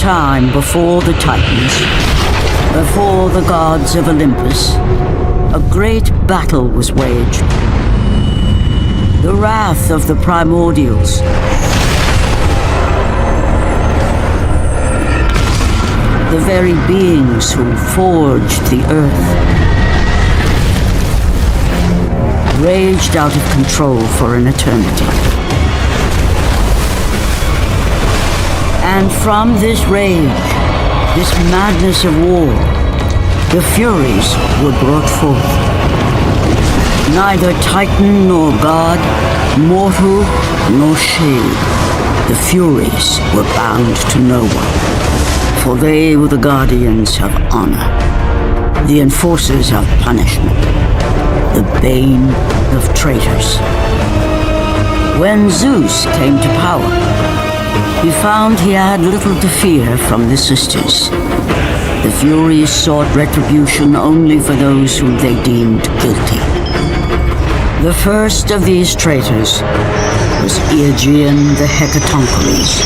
time before the Titans, before the gods of Olympus, a great battle was waged. The wrath of the primordials. The very beings who forged the earth. Raged out of control for an eternity. And from this rage, this madness of war, the Furies were brought forth. Neither Titan nor God, mortal nor shade, the Furies were bound to no one, for they were the guardians of honor, the enforcers of punishment, the bane of traitors. When Zeus came to power, he found he had little to fear from the sisters. The Furies sought retribution only for those whom they deemed guilty. The first of these traitors was Aegean the Hecatoncheires.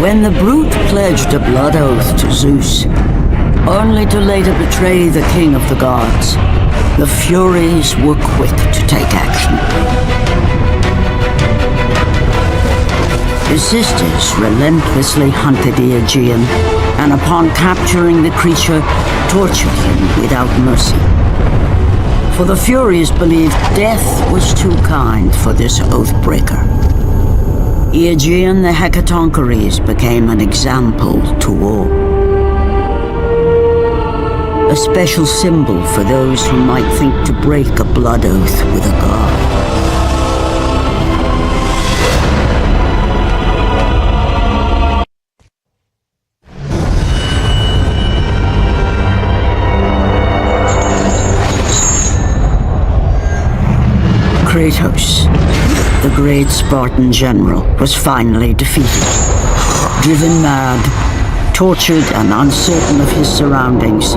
When the brute pledged a blood oath to Zeus, only to later betray the king of the gods, the Furies were quick to take action. The sisters relentlessly hunted Aegean, and upon capturing the creature, tortured him without mercy. For the Furies believed death was too kind for this oath-breaker. Aegean the Hecatoncheires became an example to all. A special symbol for those who might think to break a blood oath with a god. Kratos, the great Spartan general, was finally defeated. Driven mad, tortured and uncertain of his surroundings,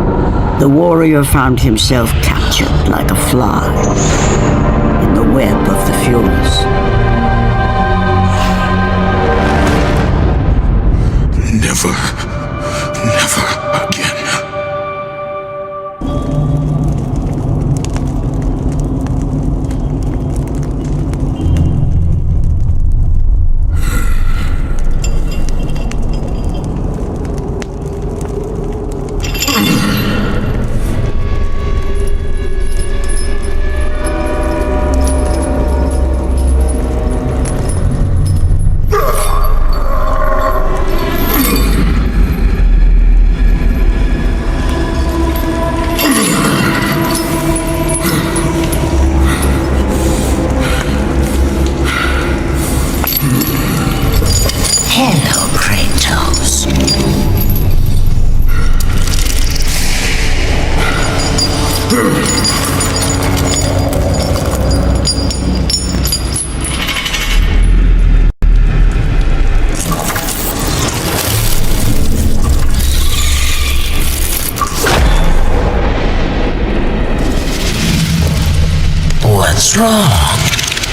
the warrior found himself captured like a fly in the web of the Furies. Never again. Hello, Kratos. What's wrong?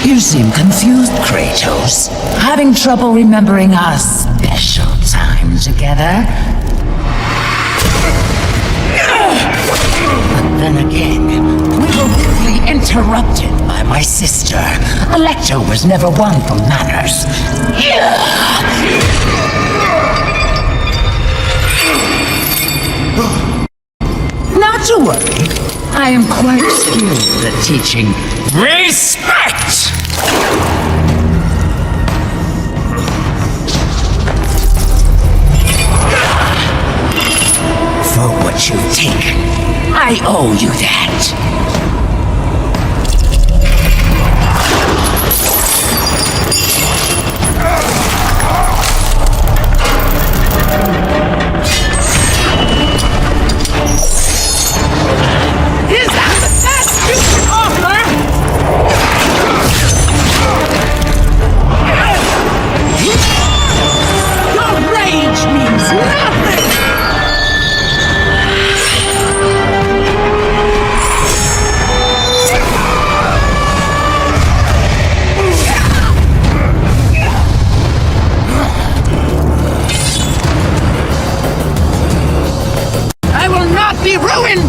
You seem confused, Kratos. Having trouble remembering our special time together? But then again, we were rudely interrupted by my sister. Alecto was never one for manners. Not to worry. I am quite skilled at teaching respect! For what you've taken, I owe you that.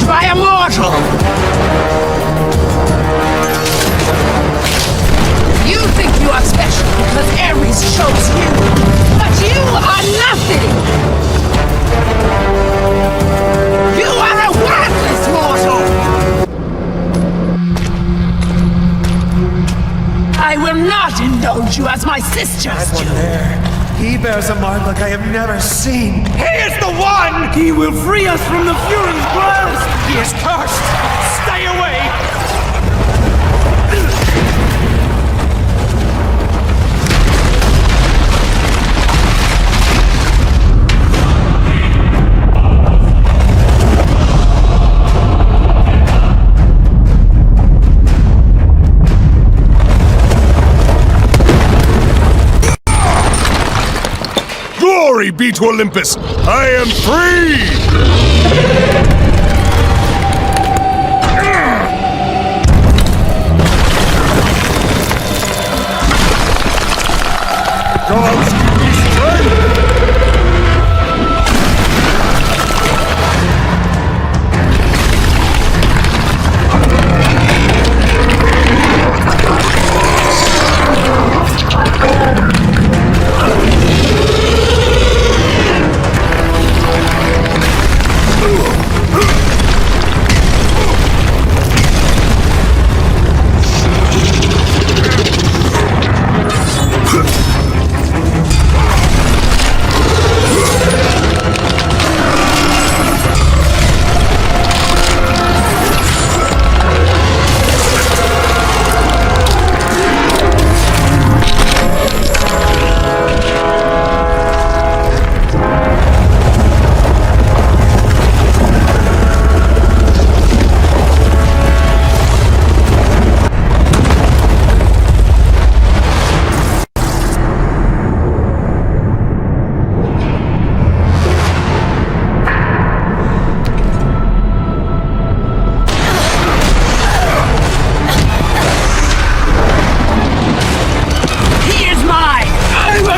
by a mortal! You think you are special because Ares chose you, but you are nothing! You are a worthless mortal! I will not indulge you as my sister. That one there. He bears a mark like I have never seen. He is the one! He will free us from the Fury's blast! He is cursed! Stay away! Glory be to Olympus! I am free! Gods, give me strength!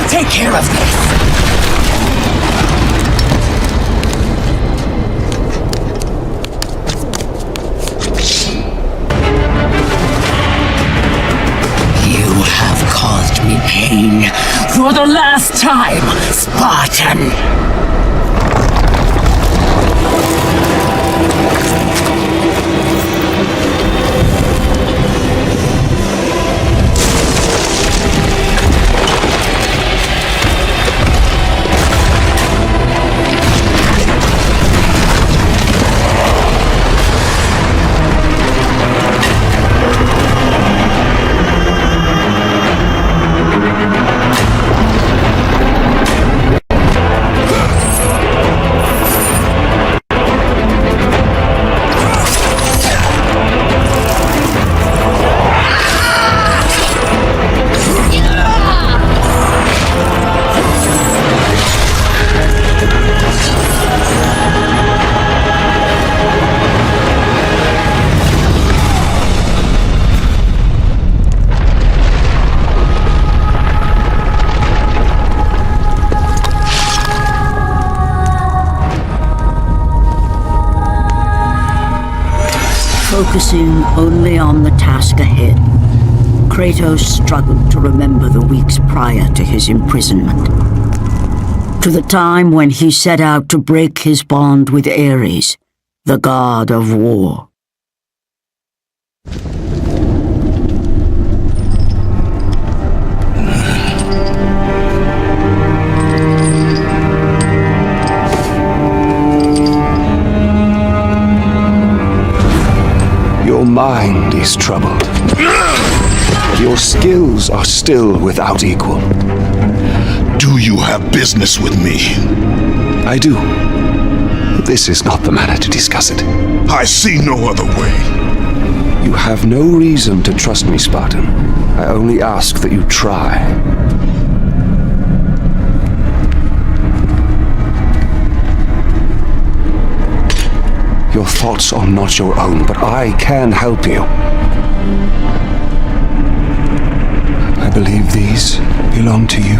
Take care of this! You have caused me pain for the last time, Spartan! Focusing only on the task ahead, Kratos struggled to remember the weeks prior to his imprisonment. To the time when he set out to break his bond with Ares, the god of war. Your mind is troubled. Your skills are still without equal. Do you have business with me? I do. This is not the manner to discuss it. I see no other way. You have no reason to trust me, Spartan. I only ask that you try. Your thoughts are not your own, but I can help you. I believe these belong to you.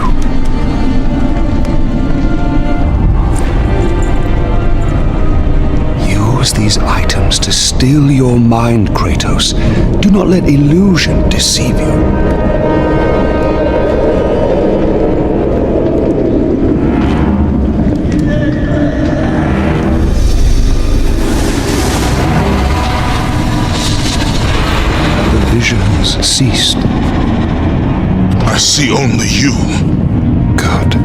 You use these items to still your mind, Kratos. Do not let illusion deceive you. Visions ceased. I see only you. Good.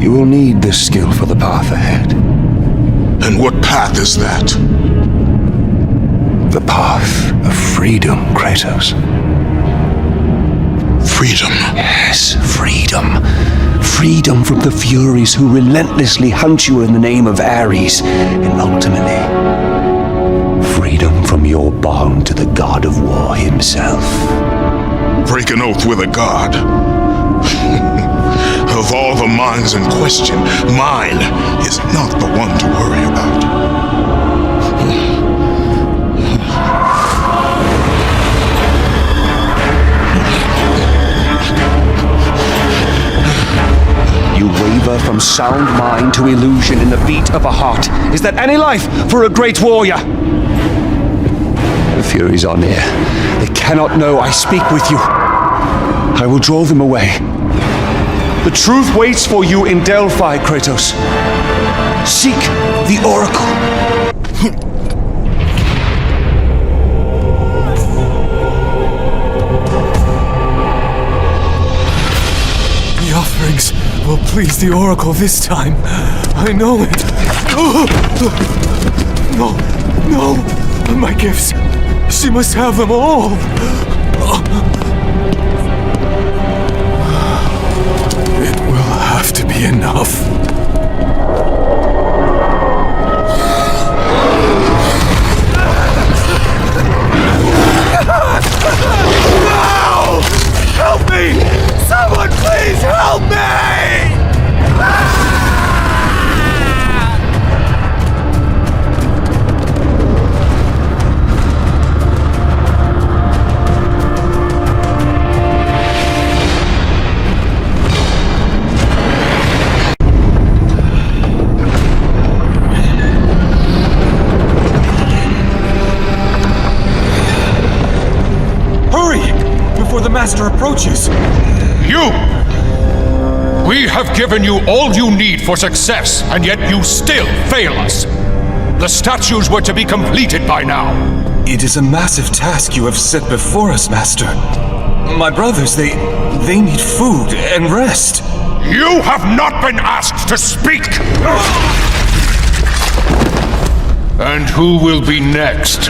You will need this skill for the path ahead. And what path is that? The path of freedom, Kratos. Freedom? Yes, freedom. Freedom from the Furies who relentlessly hunt you in the name of Ares, and ultimately, freedom from your bond to the god of war himself. Break an oath with a god. Of all the minds in question, mine is not the one to worry about. You waver from sound mind to illusion in the beat of a heart. Is that any life for a great warrior? The Furies are near. They cannot know I speak with you. I will draw them away. The truth waits for you in Delphi, Kratos. Seek the Oracle. The offerings will please the Oracle this time. I know it. No, my gifts. She must have them all. It will have to be enough. No! Help me! Someone please help me! The Master approaches. You! We have given you all you need for success, and yet you still fail us. The statues were to be completed by now. It is a massive task you have set before us, Master. My brothers, they need food and rest. You have not been asked to speak! And who will be next?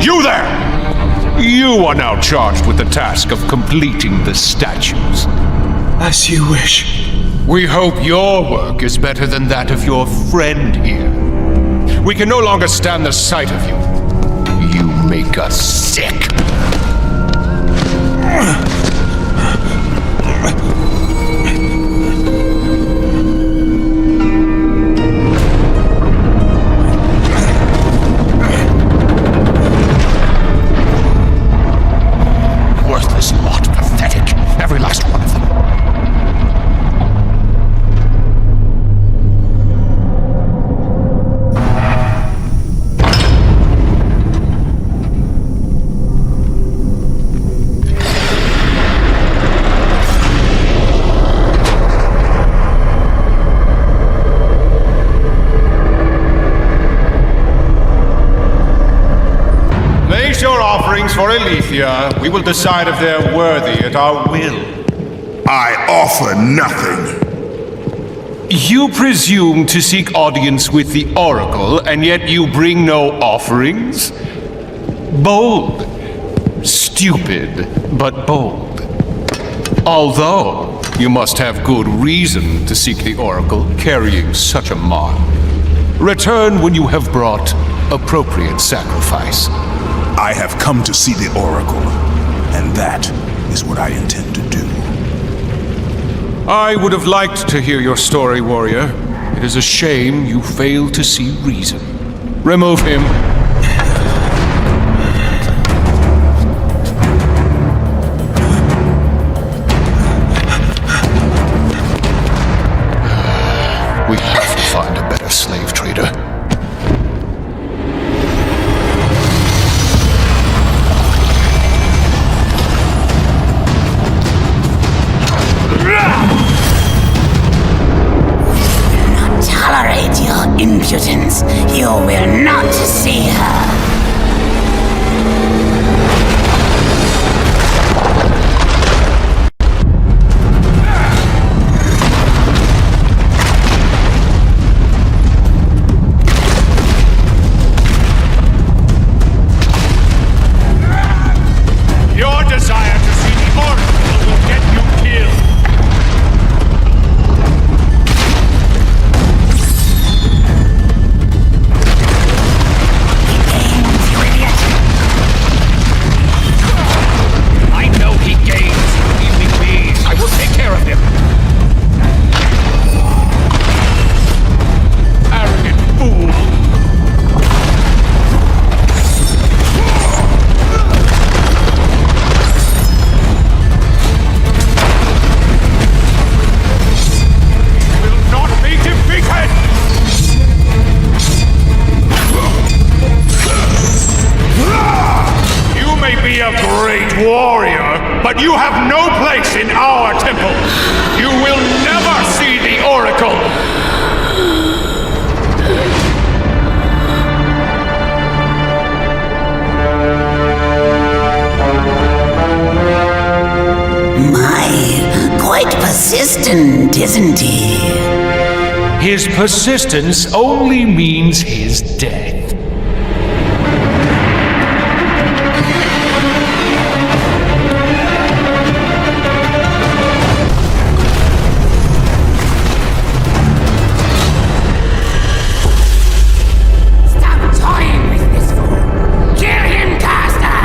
You there! You are now charged with the task of completing the statues. As you wish. We hope your work is better than that of your friend here. We can no longer stand the sight of you. You make us sick. For Aletheia, we will decide if they're worthy at our will. I offer nothing. You presume to seek audience with the Oracle, and yet you bring no offerings? Bold. Stupid, but bold. Although, you must have good reason to seek the Oracle carrying such a mark. Return when you have brought appropriate sacrifice. I have come to see the Oracle, and that is what I intend to do. I would have liked to hear your story, warrior. It is a shame you failed to see reason. Remove him. mutants, you will not see her. Your desire to see the Oracle will get you killed. I know he gains. Leave me be. I will take care of him. Arrogant fool. Will not be defeated! You may be a great warrior, but you have no place in our temple. You will never see the Oracle. My, quite persistent, isn't he? His persistence only means his death. Stop toying with this fool! Kill him, Caster!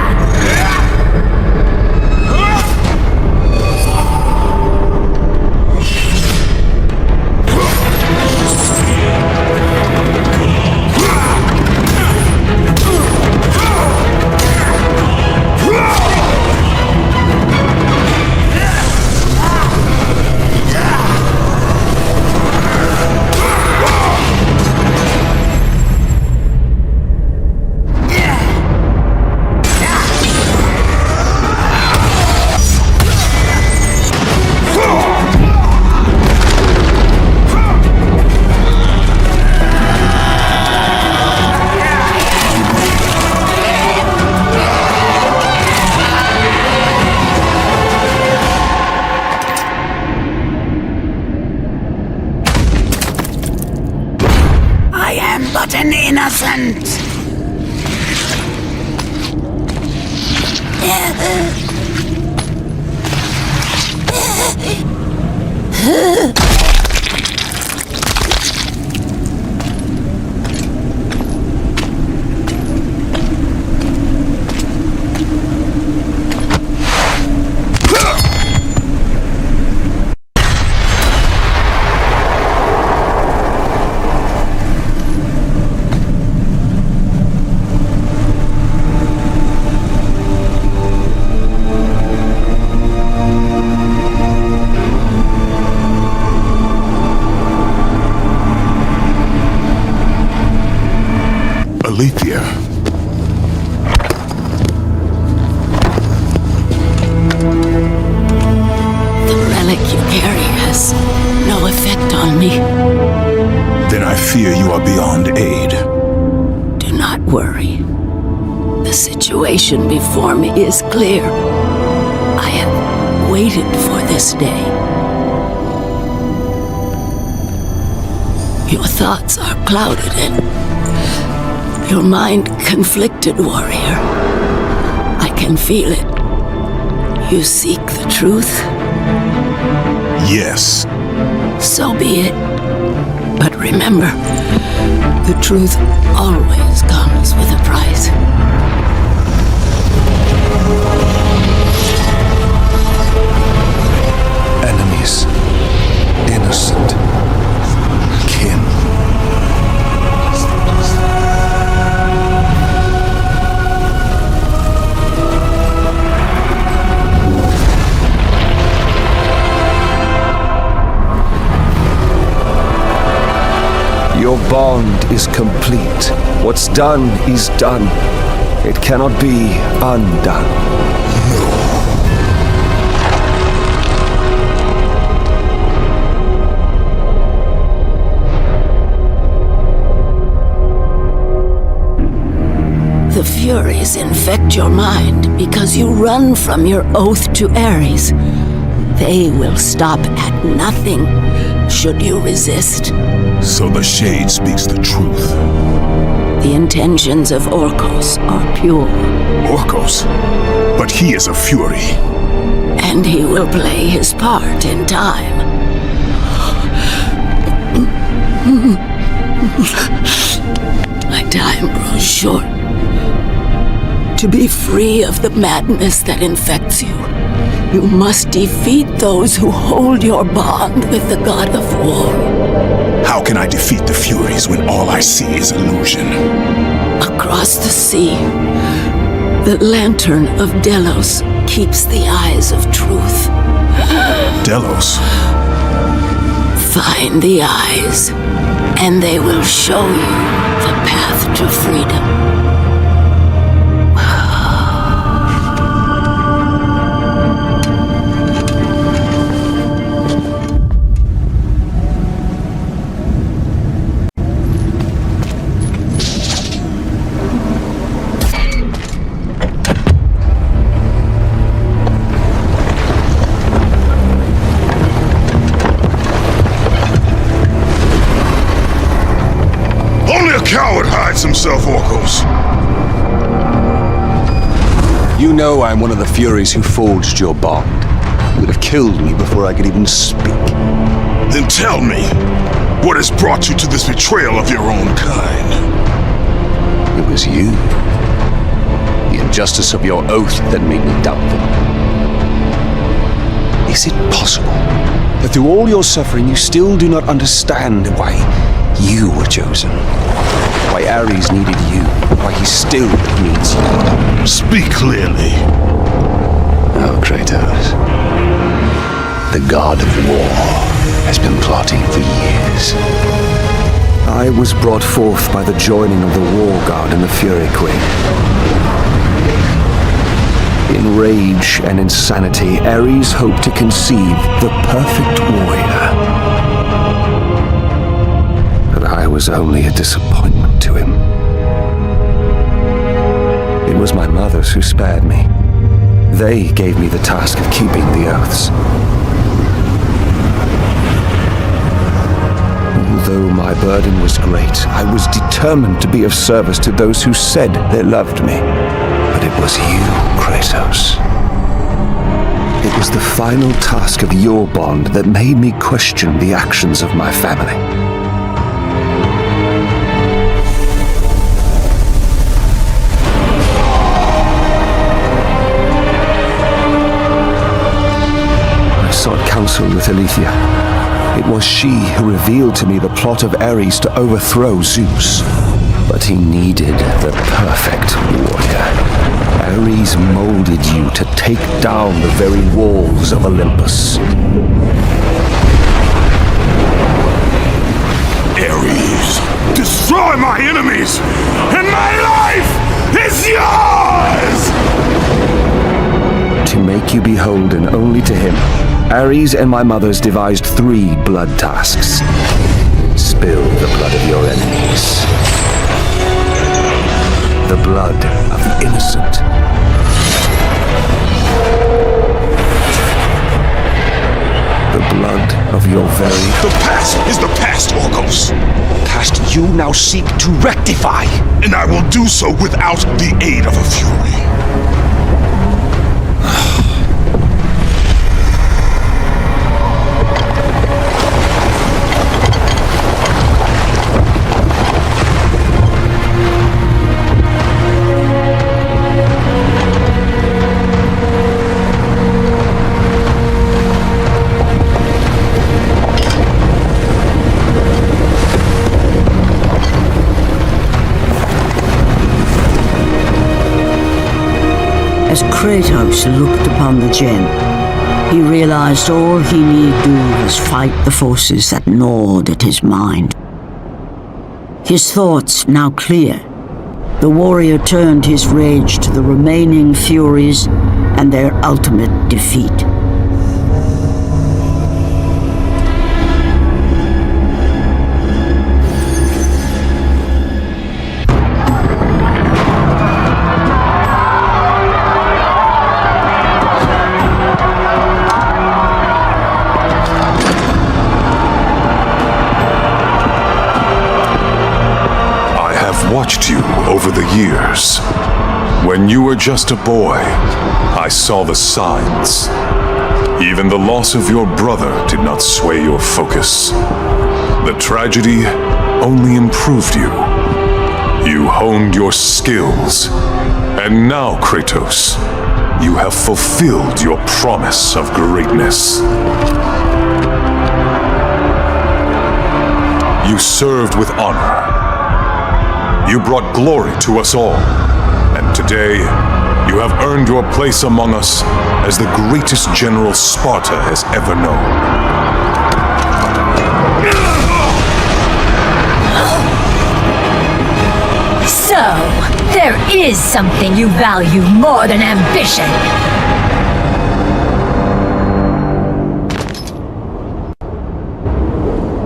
I am but an innocent. Alethea. The relic you carry has no effect on me. Then I fear you are beyond aid. Do not worry. The situation before me is clear. I have waited for this day. Your thoughts are clouded and your mind conflicted, warrior. I can feel it. You seek the truth? Yes. So be it. But remember, the truth always comes with a price. Enemies. Innocent. Kin. Your bond is complete. What's done is done. It cannot be undone. Furies infect your mind because you run from your oath to Ares. They will stop at nothing should you resist. So the Shade speaks the truth. The intentions of Orcos are pure. Orcos? But he is a Fury. And he will play his part in time. My time grows short. To be free of the madness that infects you, you must defeat those who hold your bond with the god of war. How can I defeat the Furies when all I see is illusion? Across the sea, the lantern of Delos keeps the eyes of truth. Delos? Find the eyes, and they will show you the path to freedom. Coward hides himself, Orcos. You know I'm one of the Furies who forged your bond. You would have killed me before I could even speak. Then tell me, what has brought you to this betrayal of your own kind? It was you. The injustice of your oath that made me doubtful. Is it possible that through all your suffering you still do not understand why you were chosen? Why Ares needed you, why he still needs you. Speak clearly. Oh, Kratos. The god of war has been plotting for years. I was brought forth by the joining of the War God and the Fury Queen. In rage and insanity, Ares hoped to conceive the perfect warrior. I was only a disappointment to him. It was my mothers who spared me. They gave me the task of keeping the oaths. Although my burden was great, I was determined to be of service to those who said they loved me. But it was you, Kratos. It was the final task of your bond that made me question the actions of my family. Sought counsel with Aletheia. It was she who revealed to me the plot of Ares to overthrow Zeus. But he needed the perfect warrior. Ares molded you to take down the very walls of Olympus. Ares, destroy my enemies, and my life is yours! To make you beholden only to him, Ares and my mothers devised 3 blood tasks. Spill the blood of your enemies. The blood of the innocent. The blood of your very... The past is the past, Orcos. Past you now seek to rectify. And I will do so without the aid of a Fury. As Kratos looked upon the gem, he realized all he need do was fight the forces that gnawed at his mind. His thoughts now clear, the warrior turned his rage to the remaining Furies and their ultimate defeat. years. When you were just a boy, I saw the signs. Even the loss of your brother did not sway your focus. The tragedy only improved you. You honed your skills. And now, Kratos, you have fulfilled your promise of greatness. You served with honor. You brought glory to us all. And today, you have earned your place among us as the greatest general Sparta has ever known. So, there is something you value more than ambition.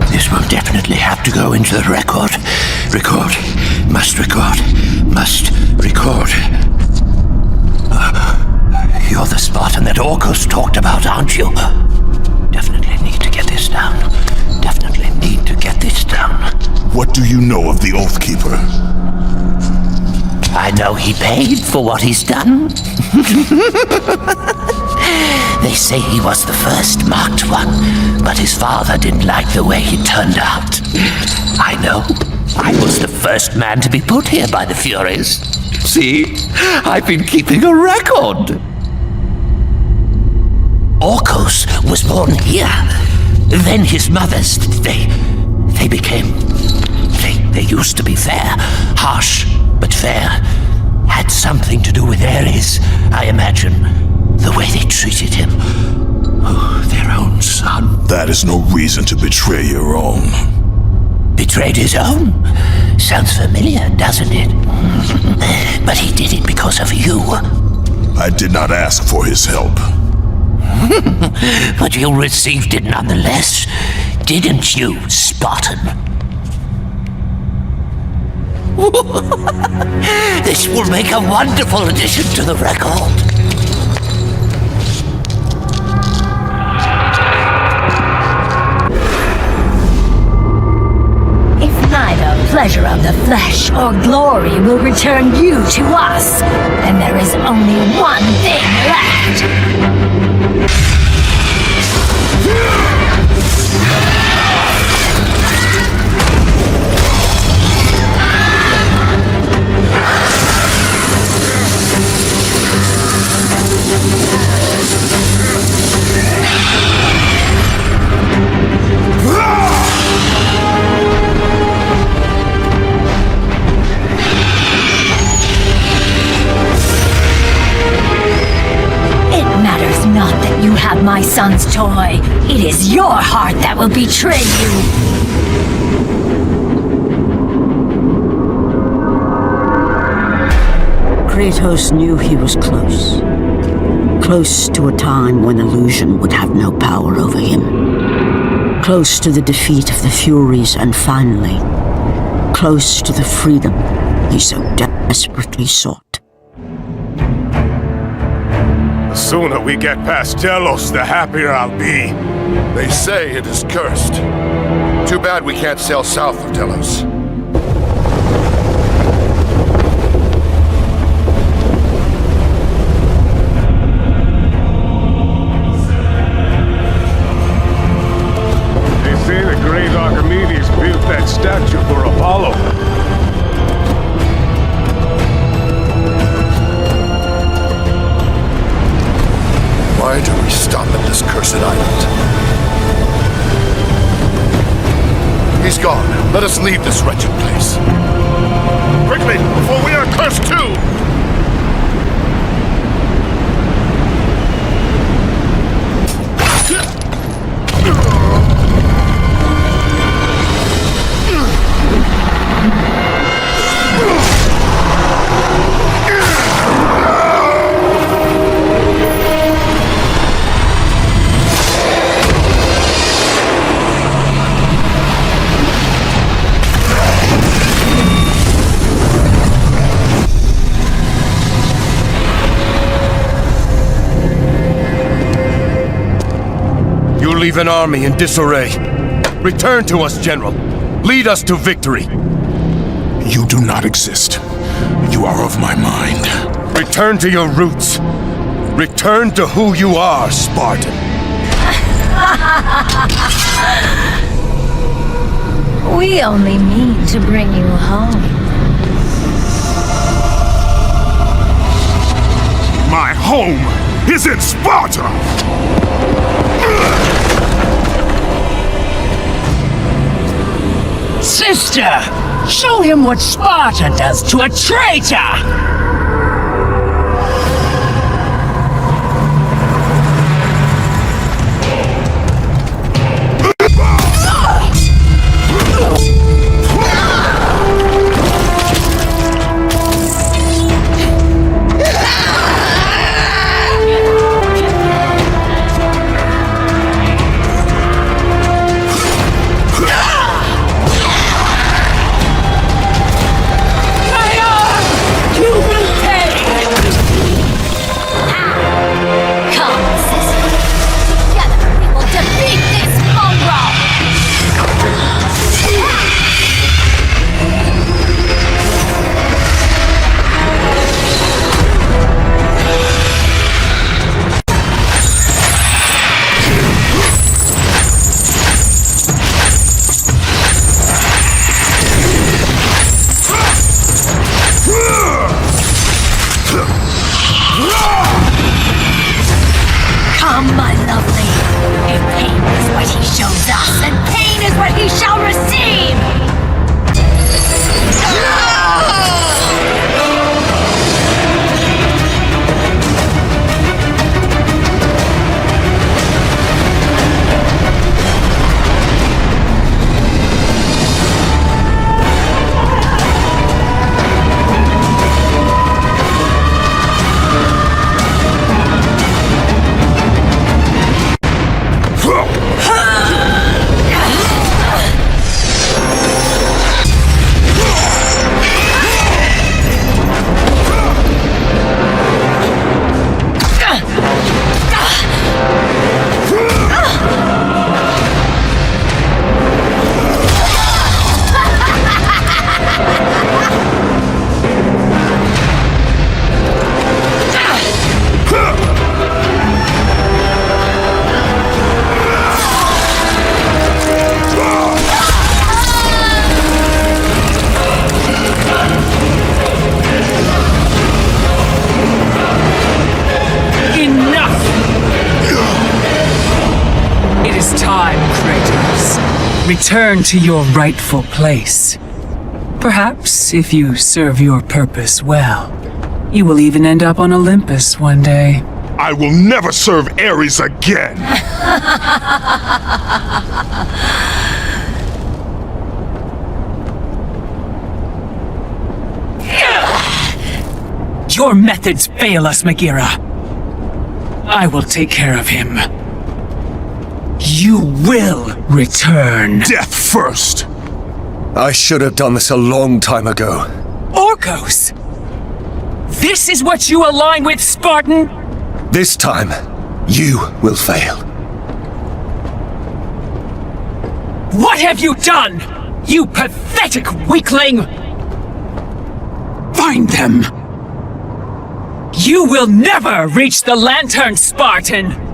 This will definitely have to go into the record. Record. Must record. Must record. You're the Spartan that Orcus talked about, aren't you? Definitely need to get this down. Definitely need to get this down. What do you know of the Oathkeeper? I know he paid for what he's done. They say he was the first marked one, but his father didn't like the way he turned out. I know. I was the first man to be put here by the Furies. See? I've been keeping a record. Orcus was born here. Then his mothers, they became... They used to be fair. Harsh, but fair. Had something to do with Ares, I imagine. The way they treated him. Oh, their own son. That is no reason to betray your own. Betrayed his own? Sounds familiar, doesn't it? But he did it because of you. I did not ask for his help. But you received it nonetheless, didn't you, Spartan? This will make a wonderful addition to the record. If neither pleasure of the flesh or glory will return you to us, then there is only one thing left. Not that you have my son's toy. It is your heart that will betray you. Kratos knew he was close. Close to a time when illusion would have no power over him. Close to the defeat of the Furies, and finally, close to the freedom he so desperately sought. The sooner we get past Delos, the happier I'll be. They say it is cursed. Too bad we can't sail south of Delos. They say the great Archimedes built that statue for Apollo. Why do we stop at this cursed island? He's gone. Let us leave this wretched place. Quickly, before we are cursed too! Leave an army in disarray. Return to us, General. Lead us to victory. You do not exist. You are of my mind. Return to your roots. Return to who you are, Spartan. We only mean to bring you home. My home is in Sparta! Sister, show him what Sparta does to a traitor! Return to your rightful place. Perhaps, if you serve your purpose well, you will even end up on Olympus one day. I will never serve Ares again! Your methods fail us, Megira. I will take care of him. You will return. Death first! I should have done this a long time ago. Orcos! This is what you align with, Spartan? This time, you will fail. What have you done, you pathetic weakling? Find them! You will never reach the Lantern, Spartan!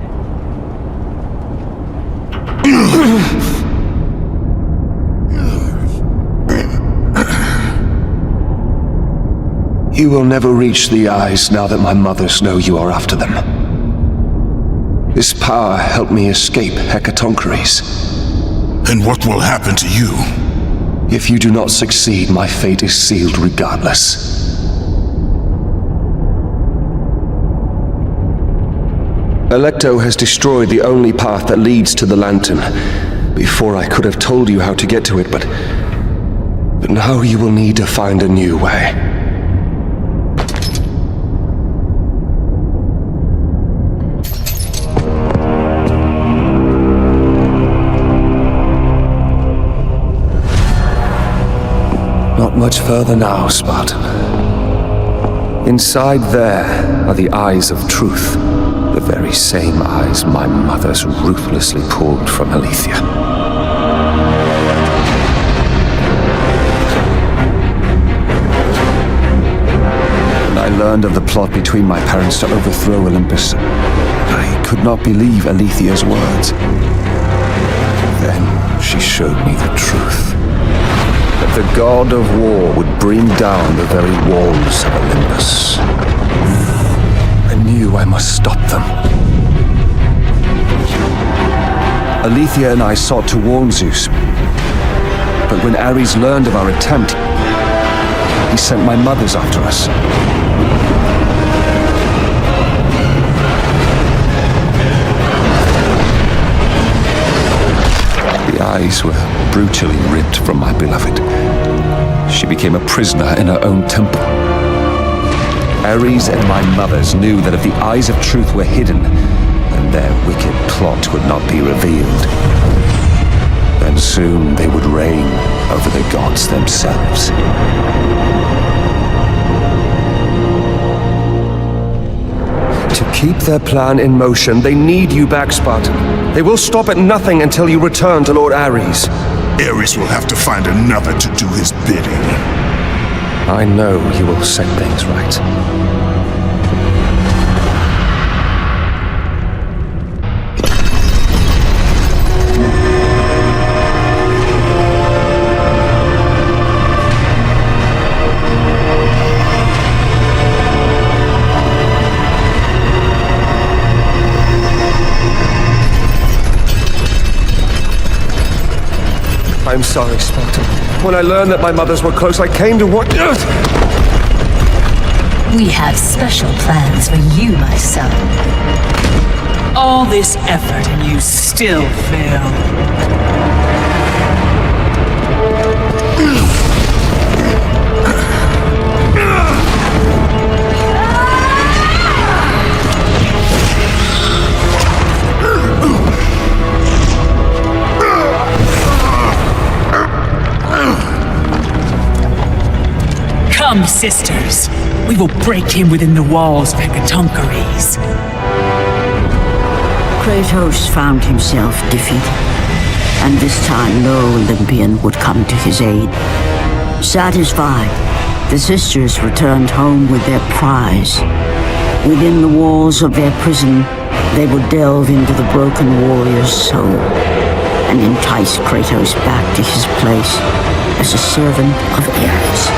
You will never reach the eyes now that my mothers know you are after them. This power helped me escape Hecatoncheires. And what will happen to you? If you do not succeed, my fate is sealed regardless. Alecto has destroyed the only path that leads to the Lantern. Before I could have told you how to get to it, but now you will need to find a new way. Not much further now, Spartan. Inside there are the eyes of truth. The very same eyes my mothers ruthlessly pulled from Aletheia. learned of the plot between my parents to overthrow Olympus, I could not believe Alethea's words. Then she showed me the truth. That the god of war would bring down the very walls of Olympus. I knew I must stop them. Alethea and I sought to warn Zeus. But when Ares learned of our attempt, he sent my mothers after us. The eyes were brutally ripped from my beloved. She became a prisoner in her own temple. Ares and my mothers knew that if the eyes of truth were hidden, then their wicked plot would not be revealed. Then soon they would reign over the gods themselves. To keep their plan in motion, they need you back, Spartan. They will stop at nothing until you return to Lord Ares. Ares will have to find another to do his bidding. I know he will set things right. I'm sorry, Spartan. When I learned that my mothers were close, I came to what... We have special plans for you, my son. All this effort and you still fail. Come, sisters. We will break him within the walls of Hecatoncheires. Kratos found himself defeated, and this time no Olympian would come to his aid. Satisfied, the sisters returned home with their prize. Within the walls of their prison, they would delve into the broken warrior's soul and entice Kratos back to his place as a servant of Ares.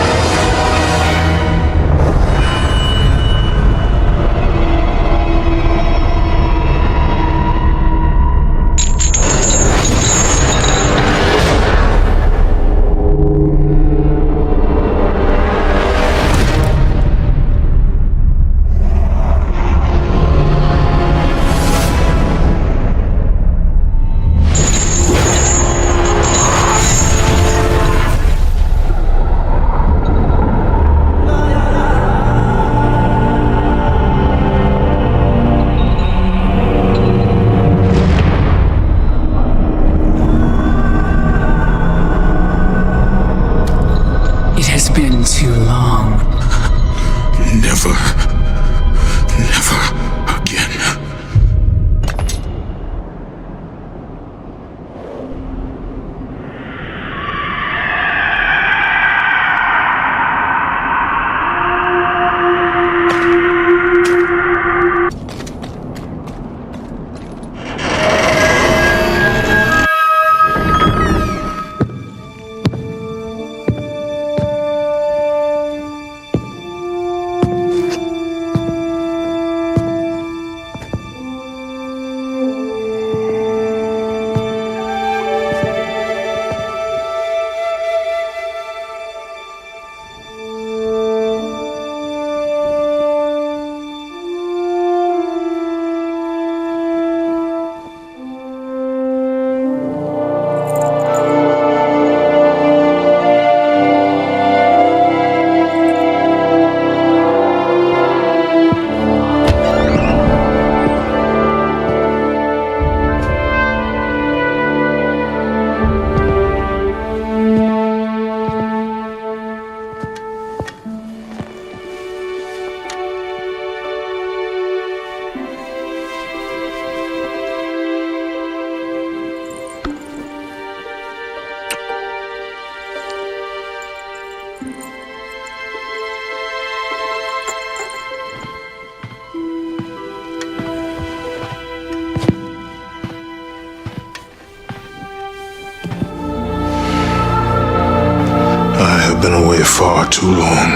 way far too long.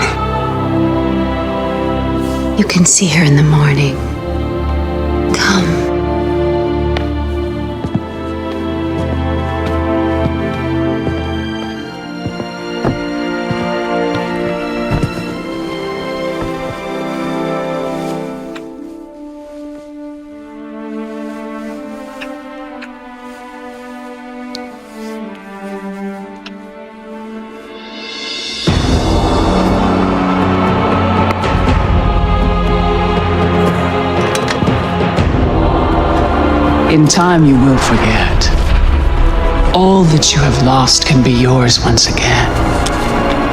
You can see her in the morning. Come. In time, you will forget. All that you have lost can be yours once again.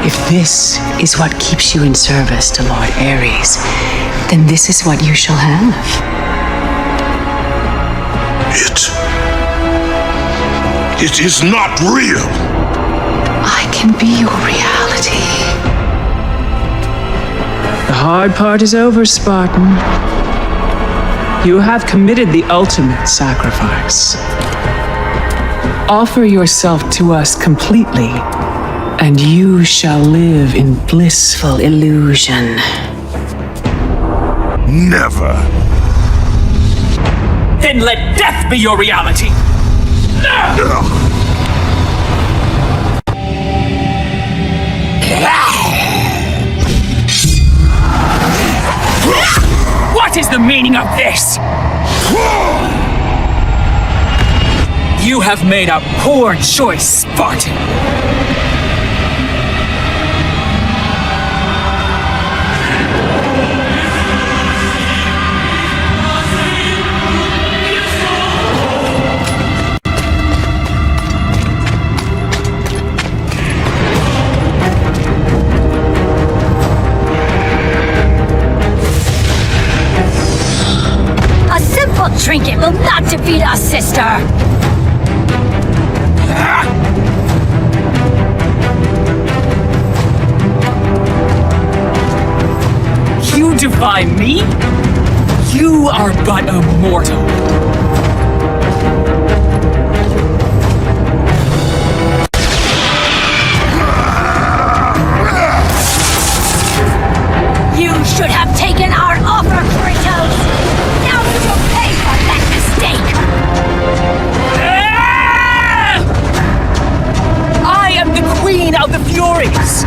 If this is what keeps you in service to Lord Ares, then this is what you shall have. It is not real. I can be your reality. The hard part is over, Spartan. You have committed the ultimate sacrifice. Offer yourself to us completely, and you shall live in blissful illusion. Never. Then let death be your reality! What is the meaning of this? You have made a poor choice, Spartan. Trinket will not defeat us, sister! You defy me? You are but a mortal. You should have taken our offer, Kratos! Now you will pay for that mistake! I am the Queen of the Furies!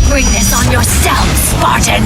Bring this on yourself, Spartan!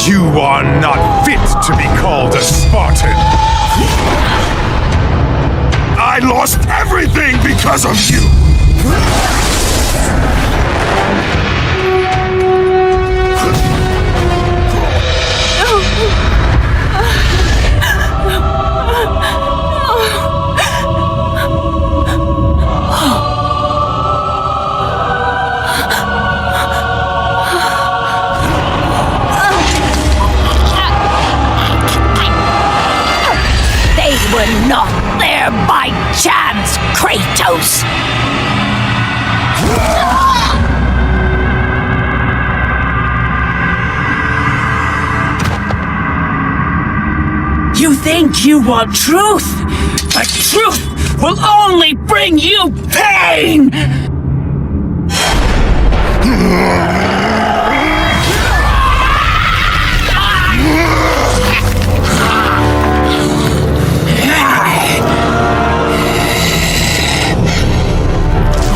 You are not fit to be called a Spartan. I lost everything because of you! They were not there by chance, Kratos! You think you want truth, but truth will only bring you pain!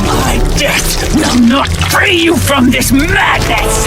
My death will not free you from this madness!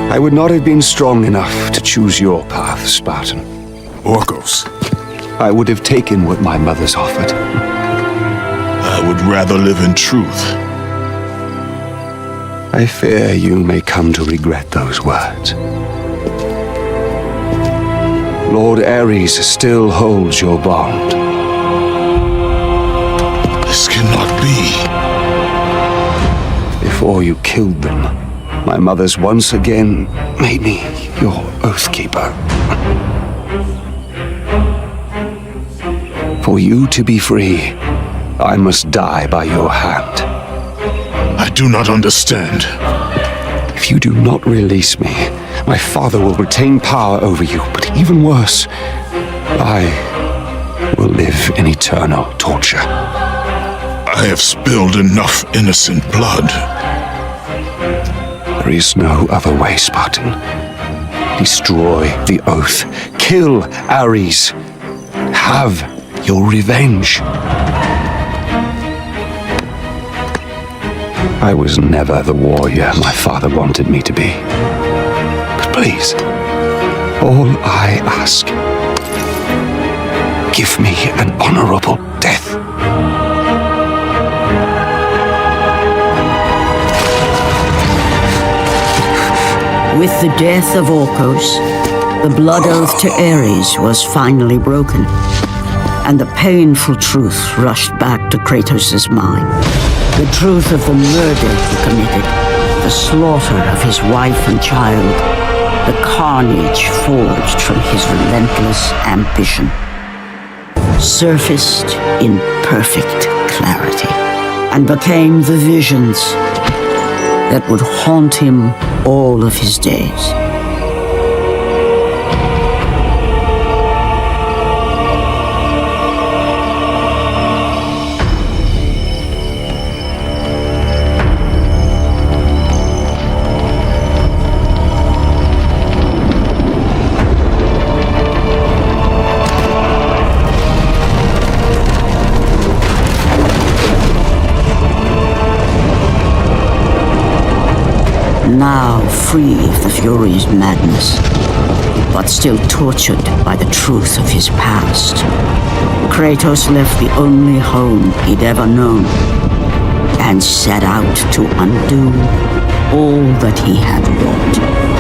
I would not have been strong enough to choose your path, Spartan. Orcos. I would have taken what my mother's offered. I would rather live in truth. I fear you may come to regret those words. Lord Ares still holds your bond. This cannot be. Before you killed them, my mother's once again made me your Oathkeeper. For you to be free, I must die by your hand. I do not understand. If you do not release me, my father will retain power over you, but even worse, I will live in eternal torture. I have spilled enough innocent blood. There is no other way, Spartan. Destroy the Oath. Kill Ares. Have your revenge. I was never the warrior my father wanted me to be. But please, all I ask, give me an honorable death. With the death of Orcos, the blood oath to Ares was finally broken, and the painful truth rushed back to Kratos' mind. The truth of the murder he committed, the slaughter of his wife and child, the carnage forged from his relentless ambition, surfaced in perfect clarity, and became the visions that would haunt him all of his days. Now free of the Fury's madness, but still tortured by the truth of his past, Kratos left the only home he'd ever known and set out to undo all that he had wrought.